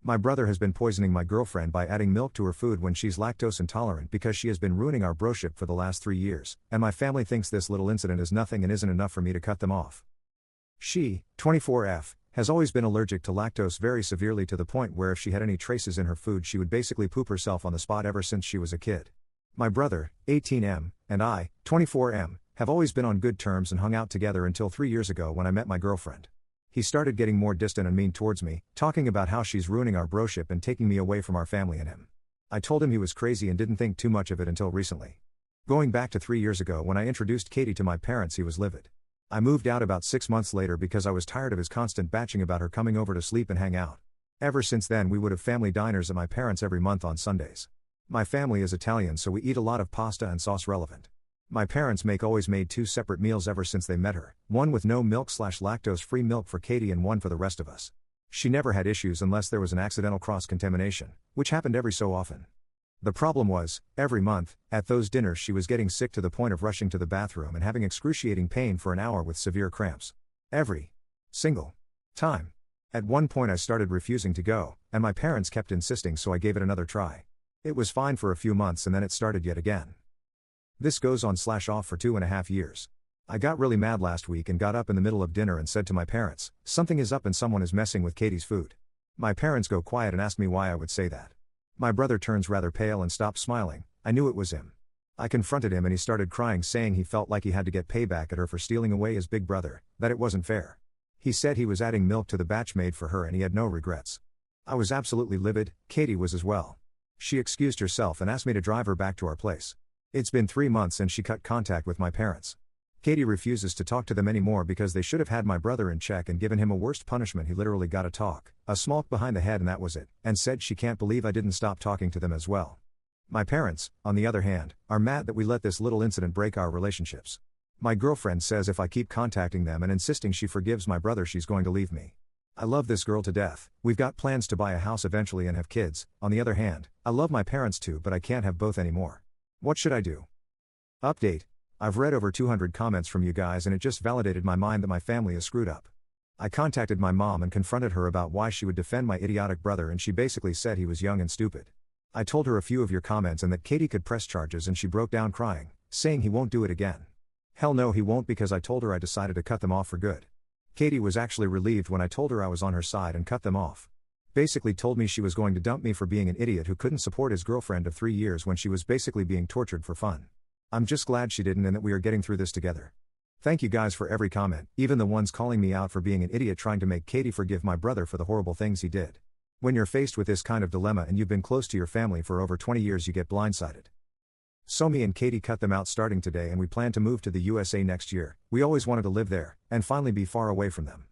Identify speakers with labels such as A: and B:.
A: My brother has been poisoning my girlfriend by adding milk to her food when she's lactose intolerant because she has been ruining our broship for the last 3 years, and my family thinks this little incident is nothing and isn't enough for me to cut them off. She, 24F, has always been allergic to lactose very severely to the point where if she had any traces in her food she would basically poop herself on the spot ever since she was a kid. My brother, 18M, and I, 24M, have always been on good terms and hung out together until 3 years ago when I met my girlfriend. He started getting more distant and mean towards me, talking about how she's ruining our broship and taking me away from our family and him. I told him he was crazy and didn't think too much of it until recently. Going back to 3 years ago when I introduced Katie to my parents, he was livid. I moved out about 6 months later because I was tired of his constant batching about her coming over to sleep and hang out. Ever since then we would have family diners at my parents' every month on Sundays. My family is Italian, so we eat a lot of pasta and sauce relevant. My parents always made 2 separate meals ever since they met her, one with no milk/lactose-free milk for Katie and one for the rest of us. She never had issues unless there was an accidental cross-contamination, which happened every so often. The problem was, every month, at those dinners she was getting sick to the point of rushing to the bathroom and having excruciating pain for an hour with severe cramps. Every single time. At one point I started refusing to go, and my parents kept insisting, so I gave it another try. It was fine for a few months and then it started yet again. This goes on/off for 2.5 years. I got really mad last week and got up in the middle of dinner and said to my parents, "Something is up and someone is messing with Katie's food." My parents go quiet and ask me why I would say that. My brother turns rather pale and stops smiling. I knew it was him. I confronted him and he started crying, saying he felt like he had to get payback at her for stealing away his big brother, that it wasn't fair. He said he was adding milk to the batch made for her and he had no regrets. I was absolutely livid. Katie was as well. She excused herself and asked me to drive her back to our place. It's been 3 months and she cut contact with my parents. Katie refuses to talk to them anymore because they should have had my brother in check and given him a worst punishment. He literally got a talk, a smack behind the head, and that was it, and said she can't believe I didn't stop talking to them as well. My parents, on the other hand, are mad that we let this little incident break our relationships. My girlfriend says if I keep contacting them and insisting she forgives my brother, she's going to leave me. I love this girl to death. We've got plans to buy a house eventually and have kids. On the other hand, I love my parents too, but I can't have both anymore. What should I do? Update. I've read over 200 comments from you guys and it just validated my mind that my family is screwed up. I contacted my mom and confronted her about why she would defend my idiotic brother, and she basically said he was young and stupid. I told her a few of your comments and that Katie could press charges, and she broke down crying, saying he won't do it again. Hell no, he won't, because I told her I decided to cut them off for good. Katie was actually relieved when I told her I was on her side and cut them off. Basically told me she was going to dump me for being an idiot who couldn't support his girlfriend of 3 years when she was basically being tortured for fun. I'm just glad she didn't and that we are getting through this together. Thank you guys for every comment, even the ones calling me out for being an idiot trying to make Katie forgive my brother for the horrible things he did. When you're faced with this kind of dilemma and you've been close to your family for over 20 years, you get blindsided. So me and Katie cut them out starting today, and we plan to move to the USA next year. We always wanted to live there, and finally be far away from them.